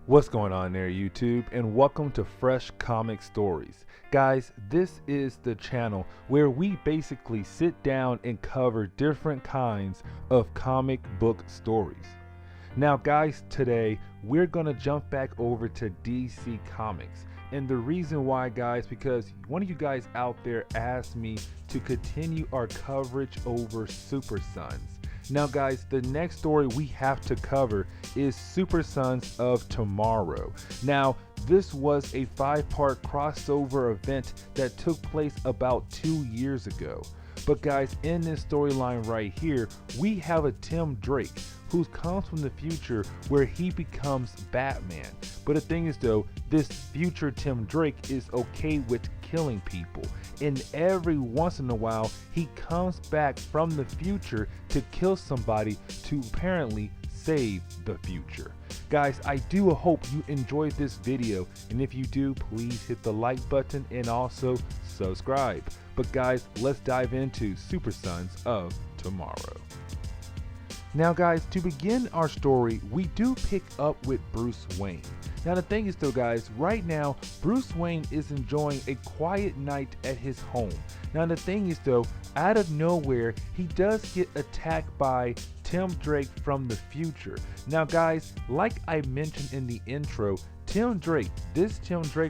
What's going on there, YouTube, and welcome to Fresh Comic Stories. Guys, this is the channel where we basically sit down and cover different kinds of comic book stories. Now guys, today we're gonna jump back over to DC Comics. And the reason why, guys, because one of you guys out there asked me to continue our coverage over Super Sons. Now guys, the next story we have to cover is Super Sons of Tomorrow. Now, this was a 5-part crossover event that took place about 2 years ago. But guys, in this storyline right here, we have a Tim Drake who comes from the future where he becomes Batman. But the thing is though, this future Tim Drake is okay with killing people, and every once in a while he comes back from the future to kill somebody to apparently save the future. Guys, I do hope you enjoyed this video, and if you do, please hit the like button and also subscribe. But guys, let's dive into Super Sons of Tomorrow. Now guys, to begin our story, we do pick up with Bruce Wayne. Now the thing is though guys, right now Bruce Wayne is enjoying a quiet night at his home. Now the thing is though, out of nowhere he does get attacked by Tim Drake from the future. Now guys, like I mentioned in the intro, Tim Drake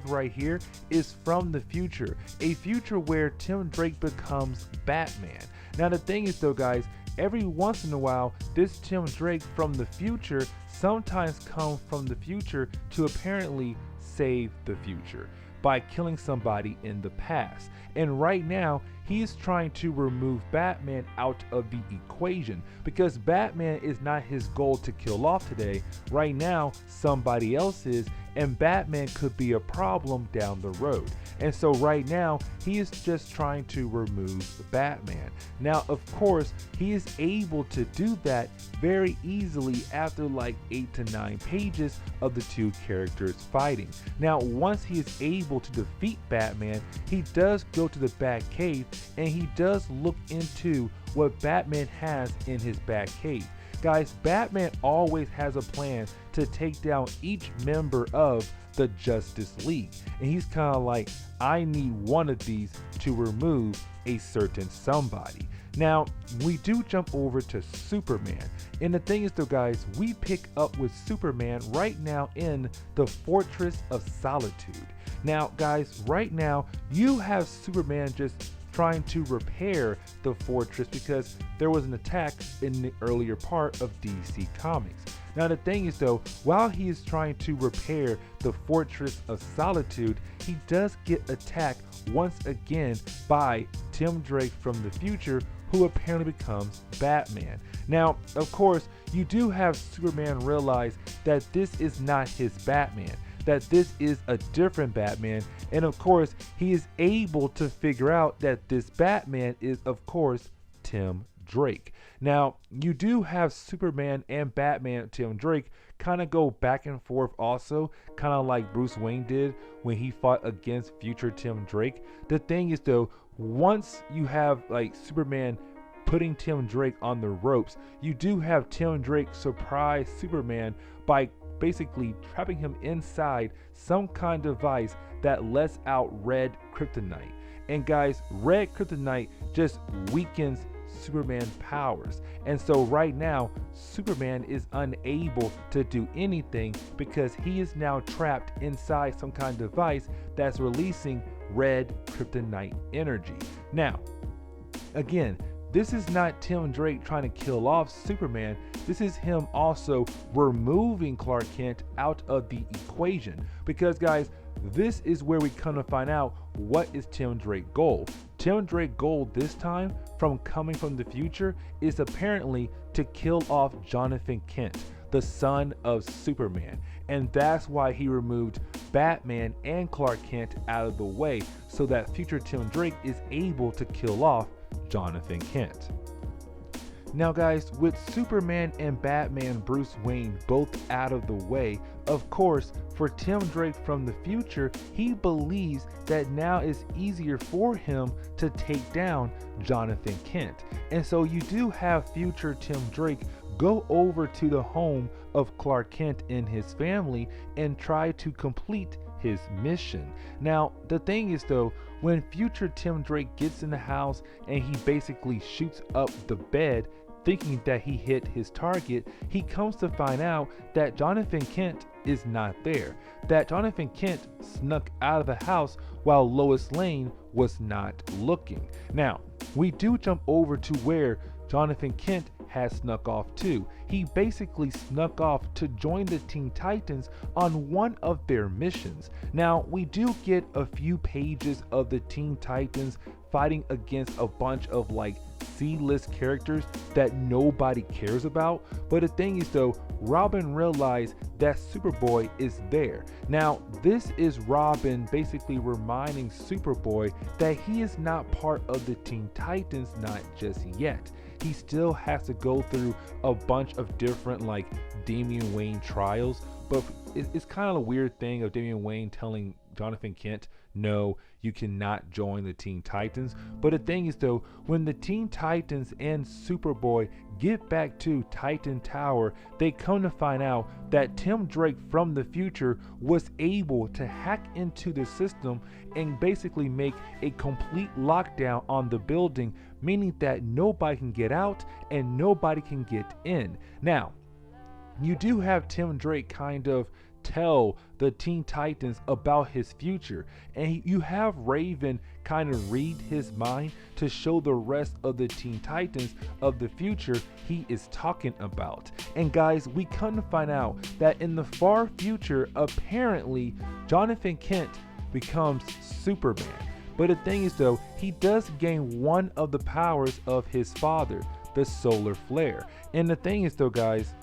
right here is from the future, a future where Tim Drake becomes Batman. Now the thing is though guys, every once in a while, this Tim Drake from the future sometimes comes from the future to apparently save the future by killing somebody in the past. And right now, he is trying to remove Batman out of the equation because Batman is not his goal to kill off today. Right now, somebody else is, and Batman could be a problem down the road. And so right now, he is just trying to remove Batman. Now, of course, he is able to do that very easily after like 8 to 9 pages of the two characters fighting. Now, once he is able to defeat Batman, he does go to the Batcave and he does look into what Batman has in his Batcave. Guys, Batman always has a plan to take down each member of the Justice League. And he's kind of like, I need one of these to remove a certain somebody. Now, we do jump over to Superman. And the thing is though guys, we pick up with Superman right now in the Fortress of Solitude. Now guys, right now you have Superman just trying to repair the fortress because there was an attack in the earlier part of DC Comics. Now the thing is though, while he is trying to repair the Fortress of Solitude, he does get attacked once again by Tim Drake from the future, who apparently becomes Batman. Now, of course, you do have Superman realize that this is not his Batman, that this is a different Batman, and of course he is able to figure out that this Batman is of course Tim Drake. Now you do have Superman and Batman Tim Drake kind of go back and forth also, kind of like Bruce Wayne did when he fought against future Tim Drake. The thing is though, once you have like Superman putting Tim Drake on the ropes, you do have Tim Drake surprise Superman by basically trapping him inside some kind of device that lets out red kryptonite. And guys, red kryptonite just weakens Superman's powers. And so right now, Superman is unable to do anything because he is now trapped inside some kind of device that's releasing red kryptonite energy. Now, again, this is not Tim Drake trying to kill off Superman. This is him also removing Clark Kent out of the equation. Because guys, this is where we come to find out what is Tim Drake's goal. Tim Drake's goal this time, from coming from the future, is apparently to kill off Jonathan Kent, the son of Superman. And that's why he removed Batman and Clark Kent out of the way, so that future Tim Drake is able to kill off Jonathan Kent. Now guys, with Superman and Batman Bruce Wayne both out of the way, of course, for Tim Drake from the future, he believes that now it's easier for him to take down Jonathan Kent. And so you do have future Tim Drake go over to the home of Clark Kent and his family and try to complete his mission. Now, the thing is though, when future Tim Drake gets in the house and he basically shoots up the bed thinking that he hit his target, he comes to find out that Jonathan Kent is not there, that Jonathan Kent snuck out of the house while Lois Lane was not looking. Now, we do jump over to where Jonathan Kent has snuck off too. He basically snuck off to join the Teen Titans on one of their missions. Now, we do get a few pages of the Teen Titans fighting against a bunch of like C-list characters that nobody cares about, but the thing is though, Robin realized that Superboy is there. Now, this is Robin basically reminding Superboy that he is not part of the Teen Titans, not just yet. He still has to go through a bunch of different like Damian Wayne trials, but it's kind of a weird thing of Damian Wayne telling Jonathan Kent, no, you cannot join the Teen Titans. But the thing is though, when the Teen Titans and Superboy get back to Titan Tower, they come to find out that Tim Drake from the future was able to hack into the system and basically make a complete lockdown on the building, meaning that nobody can get out and nobody can get in. Now, you do have Tim Drake kind of tell the Teen Titans about his future, and you have Raven kind of read his mind to show the rest of the Teen Titans of the future he is talking about. And guys, we come to find out that in the far future, apparently Jonathan Kent becomes Superman. But the thing is though, he does gain one of the powers of his father, the solar flare. And the thing is though, guys,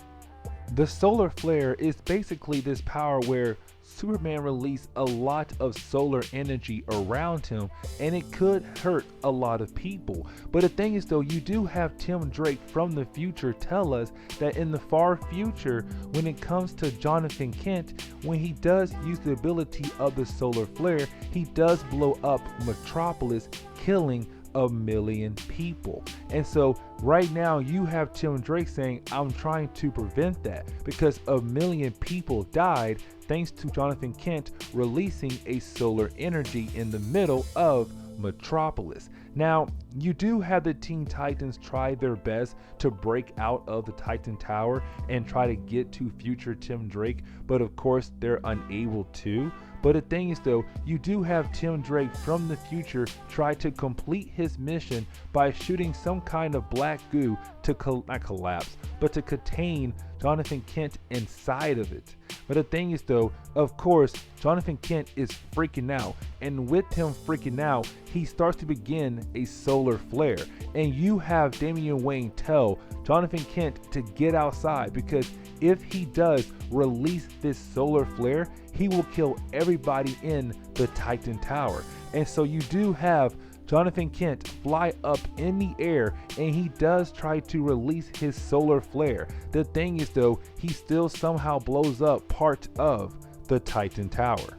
the solar flare is basically this power where Superman released a lot of solar energy around him, and it could hurt a lot of people. But the thing is though, you do have Tim Drake from the future tell us that in the far future, when it comes to Jonathan Kent, when he does use the ability of the solar flare, he does blow up Metropolis, killing 1 million people. And so right now you have Tim Drake saying, I'm trying to prevent that because 1 million people died thanks to Jonathan Kent releasing a solar energy in the middle of Metropolis. Now, you do have the Teen Titans try their best to break out of the Titan Tower and try to get to future Tim Drake, but of course they're unable to. But the thing is though, you do have Tim Drake from the future try to complete his mission by shooting some kind of black goo to not collapse, but to contain Jonathan Kent inside of it. But the thing is though, of course, Jonathan Kent is freaking out, and with him freaking out, he starts to begin a solar flare, and you have Damian Wayne tell Jonathan Kent to get outside, because if he does release this solar flare, he will kill everybody in the Titan Tower. And so you do have Jonathan Kent fly up in the air, and he does try to release his solar flare. The thing is though, he still somehow blows up part of the Titan Tower.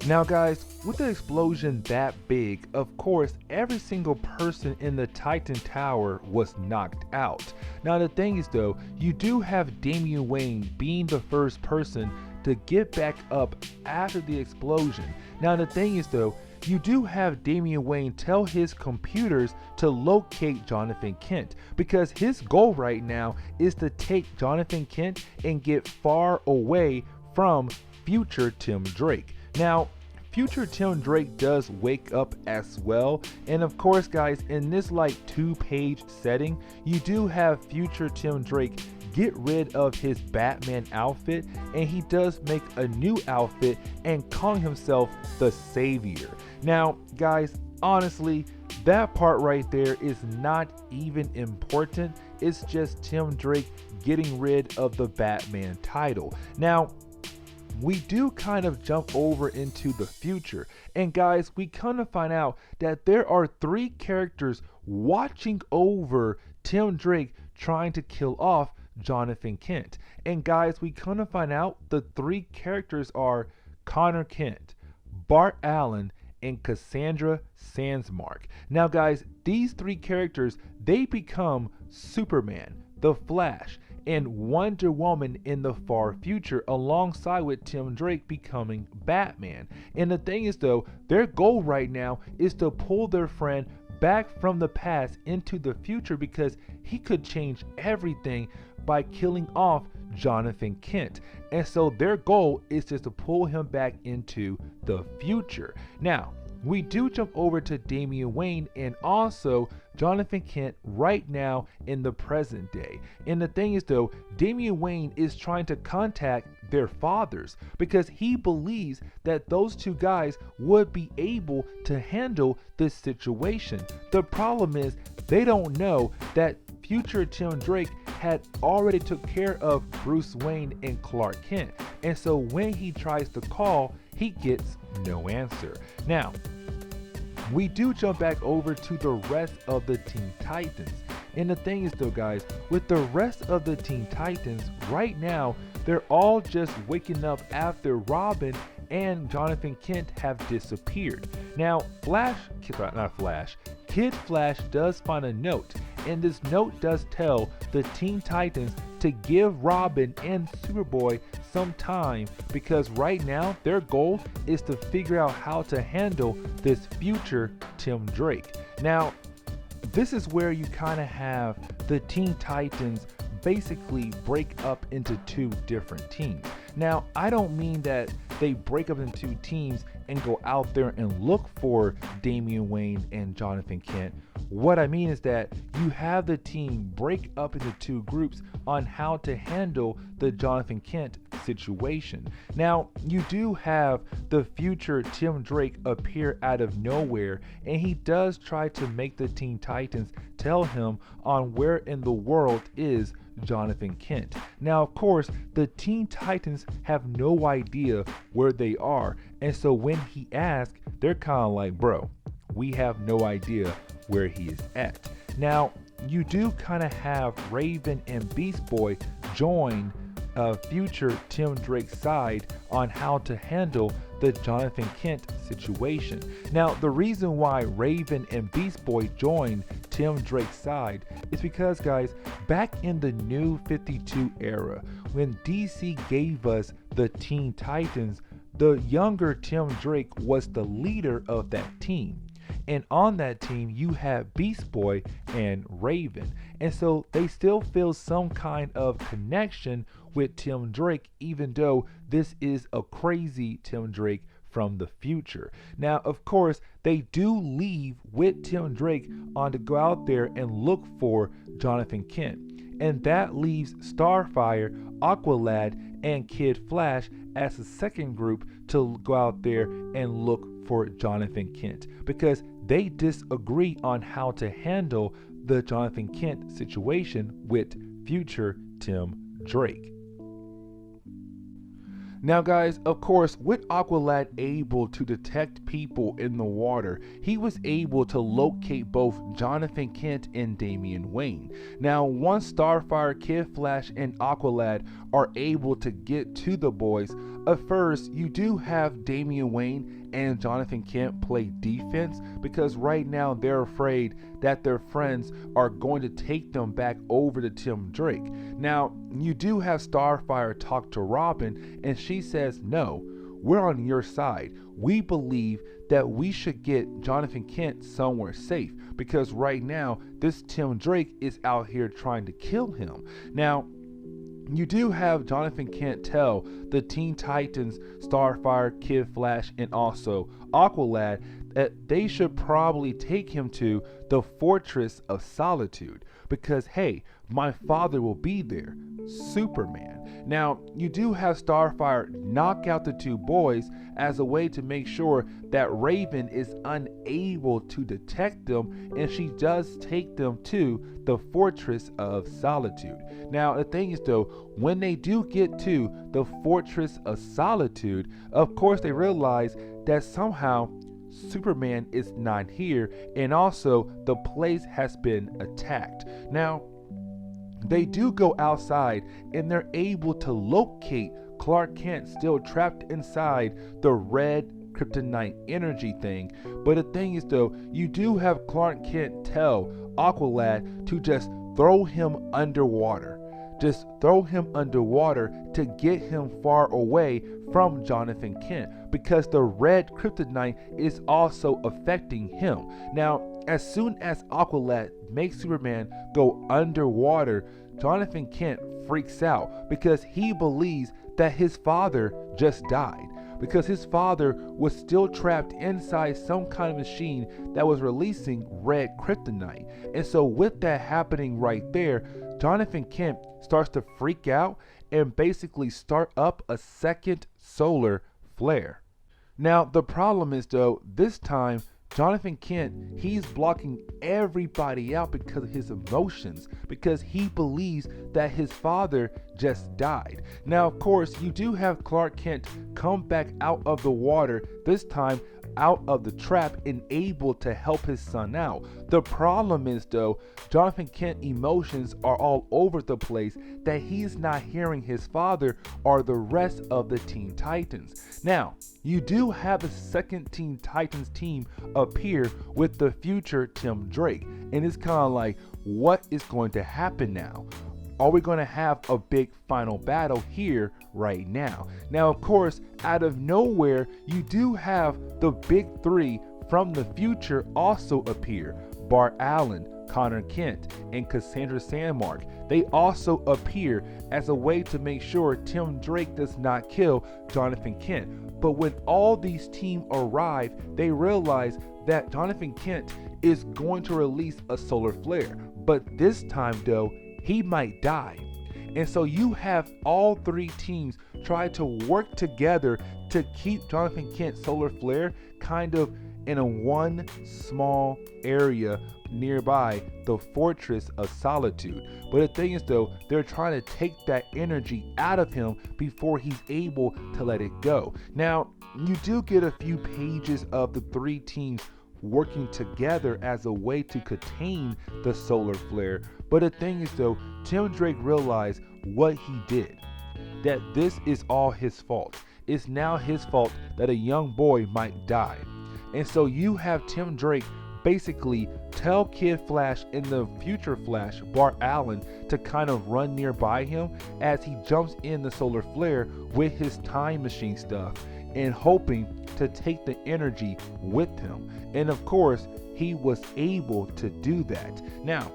Now guys, with the explosion that big, of course every single person in the Titan Tower was knocked out. Now the thing is though, you do have Damian Wayne being the first person to get back up after the explosion. Now the thing is though, you do have Damian Wayne tell his computers to locate Jonathan Kent, because his goal right now is to take Jonathan Kent and get far away from future Tim Drake. Now, future Tim Drake does wake up as well, and of course guys, in this like 2-page setting, you do have future Tim Drake get rid of his Batman outfit, and he does make a new outfit and calling himself the Savior. Now guys, honestly, that part right there is not even important. It's just Tim Drake getting rid of the Batman title. Now, we do kind of jump over into the future, and guys, we kind of find out that there are 3 characters watching over Tim Drake trying to kill off Jonathan Kent. And guys, we kind of find out the 3 characters are Connor Kent, Bart Allen, and Cassandra Sandsmark. Now guys, these 3 characters, they become Superman. the Flash, and Wonder Woman in the far future, alongside with Tim Drake becoming Batman. And the thing is though, their goal right now is to pull their friend back from the past into the future, because he could change everything by killing off Jonathan Kent. And so their goal is just to pull him back into the future. Now, we do jump over to Damian Wayne and also Jonathan Kent right now in the present day. And the thing is though, Damian Wayne is trying to contact their fathers because he believes that those two guys would be able to handle this situation. The problem is they don't know that future Tim Drake had already took care of Bruce Wayne and Clark Kent. And so when he tries to call, he gets no answer. Now, we do jump back over to the rest of the Teen Titans. And the thing is though guys, with the rest of the Teen Titans, right now, they're all just waking up after Robin and Jonathan Kent have disappeared. Now, Kid Flash does find a note, and this note does tell the Teen Titans to give Robin and Superboy some time, because right now their goal is to figure out how to handle this future Tim Drake. Now, this is where you kind of have the Teen Titans basically break up into two different teams. Now, I don't mean that they break up into two teams and go out there and look for Damian Wayne and Jonathan Kent. What I mean is that you have the team break up into two groups on how to handle the Jonathan Kent situation. Now, you do have the future Tim Drake appear out of nowhere, and he does try to make the Teen Titans tell him on where in the world is Jonathan Kent. Now, of course, the Teen Titans have no idea where they are, and so when he asks, they're kind of like, bro, we have no idea where he is at. Now, you do kind of have Raven and Beast Boy join future Tim Drake's side on how to handle the Jonathan Kent situation. Now, the reason why Raven and Beast Boy joined Tim Drake's side is because, guys, back in the New 52 era, when DC gave us the Teen Titans, the younger Tim Drake was the leader of that team. And on that team, you have Beast Boy and Raven. And so they still feel some kind of connection with Tim Drake, even though this is a crazy Tim Drake from the future. Now, of course, they do leave with Tim Drake on to go out there and look for Jonathan Kent. And that leaves Starfire, Aqualad, and Kid Flash as a second group to go out there and look for Jonathan Kent, because they disagree on how to handle the Jonathan Kent situation with future Tim Drake. Now, guys, of course, with Aqualad able to detect people in the water, he was able to locate both Jonathan Kent and Damian Wayne. Now, once Starfire, Kid Flash, and Aqualad are able to get to the boys, at first, you do have Damian Wayne and Jonathan Kent play defense, because right now they're afraid that their friends are going to take them back over to Tim Drake. Now, you do have Starfire talk to Robin, and she says, no, we're on your side. We believe that we should get Jonathan Kent somewhere safe, because right now this Tim Drake is out here trying to kill him. Now, you do have Jonathan Kent tell the Teen Titans, Starfire, Kid Flash, and also Aqualad that they should probably take him to the Fortress of Solitude, because hey, my father will be there, Superman. Now, you do have Starfire knock out the two boys as a way to make sure that Raven is unable to detect them, and she does take them to the Fortress of Solitude. Now, the thing is though, when they do get to the Fortress of Solitude, of course they realize that somehow Superman is not here, and also the place has been attacked. Now, they do go outside and they're able to locate Clark Kent still trapped inside the red kryptonite energy thing. But the thing is though, you do have Clark Kent tell Aqualad to just throw him underwater. Just throw him underwater to get him far away from Jonathan Kent, because the red kryptonite is also affecting him. Now, as soon as Aqualad makes Superman go underwater, Jonathan Kent freaks out because he believes that his father just died, because his father was still trapped inside some kind of machine that was releasing red kryptonite. And so with that happening right there, Jonathan Kent starts to freak out and basically start up a second solar flare. Now, the problem is, though, this time Jonathan Kent, he's blocking everybody out because of his emotions, because he believes that his father just died. Now, of course, you do have Clark Kent come back out of the water, this time out of the trap and able to help his son out. The problem is, though, Jonathan Kent's emotions are all over the place, that he's not hearing his father or the rest of the Teen Titans. Now, you do have the second Teen Titans team appear with the future Tim Drake, and it's kind of like, what is going to happen now? Are we going to have a big final battle here right now? Now, of course, out of nowhere, you do have the big three from the future also appear. Bart Allen, Connor Kent, and Cassandra Sandmark. They also appear as a way to make sure Tim Drake does not kill Jonathan Kent. But when all these teams arrive, they realize that Jonathan Kent is going to release a solar flare. But this time, though, he might die. And so you have all three teams try to work together to keep Jonathan Kent's solar flare kind of in a one small area nearby the Fortress of Solitude. But the thing is, though, they're trying to take that energy out of him before he's able to let it go. Now, you do get a few pages of the three teams working together as a way to contain the solar flare. But the thing is, though, Tim Drake realized what he did, that this is all his fault. It's now his fault that a young boy might die. And so you have Tim Drake basically tell Kid Flash and the future Flash, Bart Allen, to kind of run nearby him as he jumps in the solar flare with his time machine stuff, and hoping to take the energy with him. And of course, he was able to do that. Now,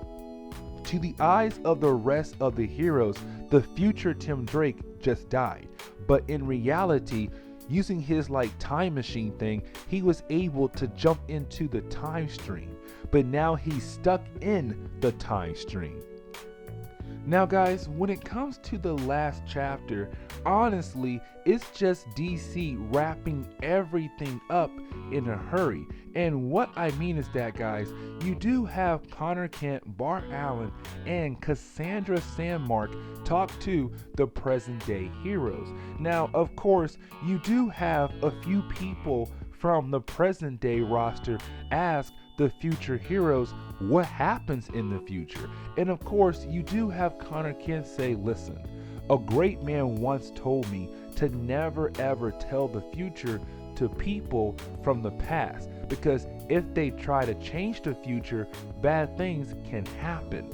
to the eyes of the rest of the heroes, the future Tim Drake just died. But in reality, using his time machine thing, he was able to jump into the time stream. But now he's stuck in the time stream. Now guys, when it comes to the last chapter, honestly, it's just DC wrapping everything up in a hurry. And what I mean is that, guys, you do have Connor Kent, Bart Allen, and Cassandra Sandmark talk to the present day heroes. Now, of course, you do have a few people from the present day roster ask the future heroes what happens in the future. And of course, you do have Connor Kent say, listen, a great man once told me to never ever tell the future to people from the past, because if they try to change the future, bad things can happen.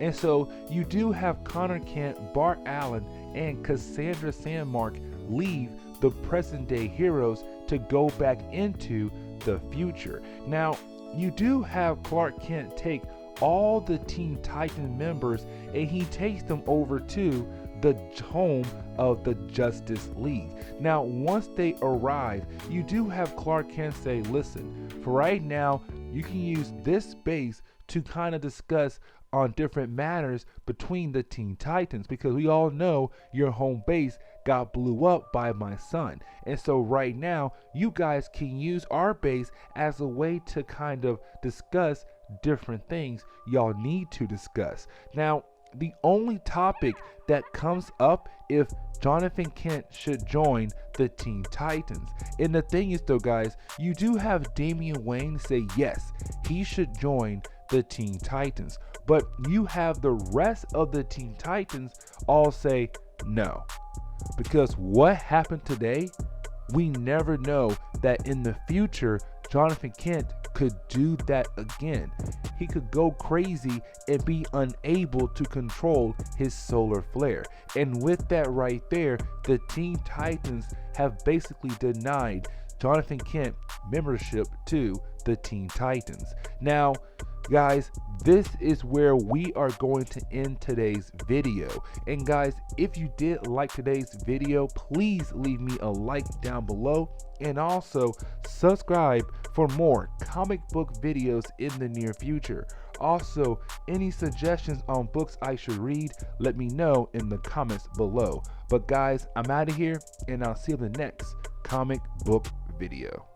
And so you do have Connor Kent, Bart Allen, and Cassandra Sandmark leave the present day heroes to go back into the future. Now, you do have Clark Kent take all the Teen Titan members and he takes them over to the home of the Justice League. Now, once they arrive, you do have Clark Kent say, listen, for right now, you can use this base to kind of discuss on different matters between the Teen Titans, because we all know your home base got blew up by my son. And so right now, you guys can use our base as a way to kind of discuss different things y'all need to discuss. Now, the only topic that comes up if Jonathan Kent should join the Teen Titans. And the thing is, though, guys, you do have Damian Wayne say yes, he should join the Teen Titans. But you have the rest of the Teen Titans all say no. Because what happened today, we never know that in the future, Jonathan Kent could do that again. He could go crazy and be unable to control his solar flare. And with that right there, the Teen Titans have basically denied Jonathan Kent membership to the Teen Titans. Now, guys, this is where we are going to end today's video. And guys, if you did like today's video, please leave me a like down below, and also subscribe for more comic book videos in the near future. Also, any suggestions on books I should read, let me know in the comments below. But guys, I'm out of here, and I'll see you in the next comic book video.